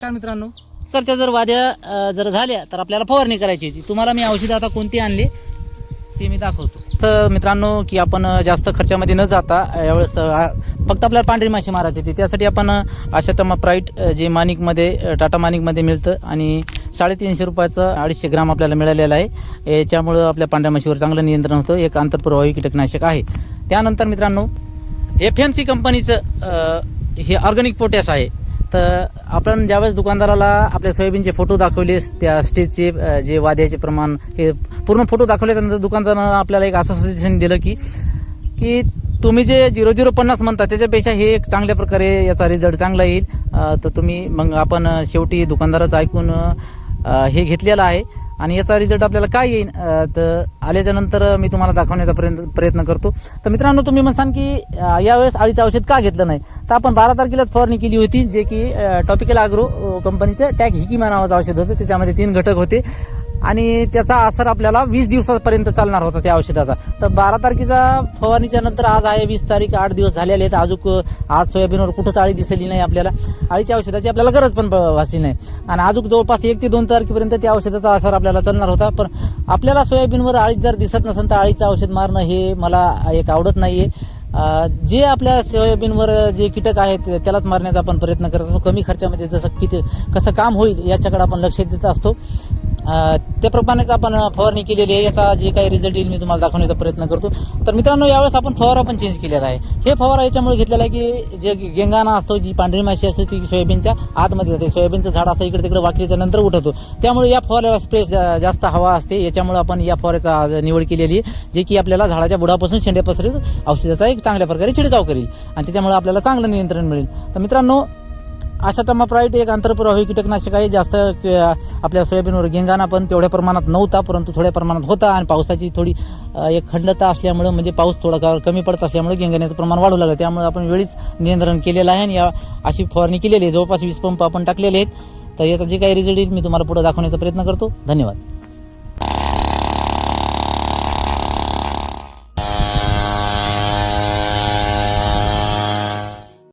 काय मित्रांनो, करच्या जर वाद्या जर झाल्या तर आपल्याला फवारणी करायची होती. तुम्हाला मी औषधं आता कोणती आणली ते मी दाखवतो. तर मित्रांनो की आपण जास्त खर्चामध्ये न जाता यावेळेस फक्त आपल्याला पांढरी माशी मारायची होती. त्यासाठी आपण आशाटमा प्राईट जे माणिकमध्ये टाटा माणिकमध्ये मिळतं आणि 350 रुपयाचं 250 ग्राम आपल्याला मिळालेलं आहे. याच्यामुळं आपल्या पांढऱ्या माशीवर चांगलं नियंत्रण होतं. एक आंतरप्रवाही कीटकनाशक आहे. त्यानंतर मित्रांनो FMC कंपनीचं हे ऑर्गॅनिक पोटॅश आहे. तर आपण ज्यावेळेस दुकानदाराला आपल्या सोयाबीनचे फोटो दाखवले, त्या स्टेजचे जे वाद्याचे प्रमाण हे पूर्ण फोटो दाखवल्यानंतर दुकानदारानं आपल्याला एक असं सजेशन दिलं की तुम्ही जे 0050 म्हणता त्याच्यापेक्षा हे एक चांगल्या प्रकारे याचा रिझल्ट चांगला येईल. तर तुम्ही मग आपण शेवटी दुकानदाराचं ऐकून हे घेतलेलं आहे आणि याचा रिझल्ट आपल्याला काय येईल तर आल्याच्यानंतर मी तुम्हाला दाखवण्याचा प्रयत्न करतो. तर मित्रांनो, तुम्ही म्हणसान की यावेळेस अळीचं औषध का घेतलं नाही, तर आपण 12 तारखेलाच फवारणी केली होती, जे की टॉपिकल ॲग्रो कंपनीचं टॅग हिकिमा नावाचं औषध होतं. त्याच्यामध्ये 3 घटक होते आणि त्याचा असर आपल्याला 20 दिवसापर्यंत चालणार होता त्या औषधाचा. तर 12 तारखेचा फवारणीच्या नंतर आज आहे 20 तारीख, 8 दिवस झालेले आहेत. आज सोयाबीनवर कुठंच अळी दिसली नाही. आपल्याला अळीच्या औषधाची आपल्याला गरज पण भासली नाही आणि अजून जवळपास 1 ते 2 तारखेपर्यंत त्या औषधाचा असर आपल्याला चालणार होता. पण आपल्याला सोयाबीनवर अळी जर दिसत नसेल तर अळीचं औषध मारणं हे मला एक आवडत नाही आहे. जे आपल्या सोयाबीनवर जे कीटक आहेत त्यालाच मारण्याचा आपण प्रयत्न करत असतो. कमी खर्चामध्ये कसं काम होईल याच्याकडे आपण लक्ष देत असतो. त्याप्रमाणेच आपण फवारणी केलेली आहे. याचा जे काही रिझल्ट येईल मी तुम्हाला दाखवण्याचा प्रयत्न करतो. तर मित्रांनो, यावेळेस आपण फवारा पण चेंज केलेला आहे. हे फवारा याच्यामुळे घेतलेला आहे की जे गेंगाणा असतो, जी पांढरी माशी असते ती सोयाबीनच्या आतमध्ये जाते. सोयाबीनचं झाड असं इकडे तिकडे वाकल्याच्या नंतर उठवतो. त्यामुळे या फवाऱ्याला स्प्रे जास्त हवा असते. याच्यामुळे आपण या फवाऱ्याचा निवड केलेली आहे, जे की आपल्याला झाडाच्या बुडापासून शेंड्यापासून औषधाचा एक चांगल्या प्रकारे छिडकाव करेल आणि त्याच्यामुळे आपल्याला चांगलं नियंत्रण मिळेल. तर मित्रांनो, आशाटमा प्राईट एक आंतरप्रवाही कीटकनाशक आहे. जास्त आपल्या सोयाबीनवर गेंगाणा पण तेवढ्या प्रमाणात नव्हता, परंतु थोड्या प्रमाणात होता आणि पावसाची थोडी एक खंडता असल्यामुळे, म्हणजे पाऊस थोडा कमी पडत असल्यामुळे गेंगाण्याचं प्रमाण वाढू लागलं. त्यामुळे आपण वेळीच नियंत्रण केलेलं आहे आणि अशी फवारणी केलेली आहे. जवळपास 20 पंप आपण टाकलेले आहेत. तर याचा जे काही रिझल्ट येईल मी तुम्हाला पुढे दाखवण्याचा प्रयत्न करतो. धन्यवाद.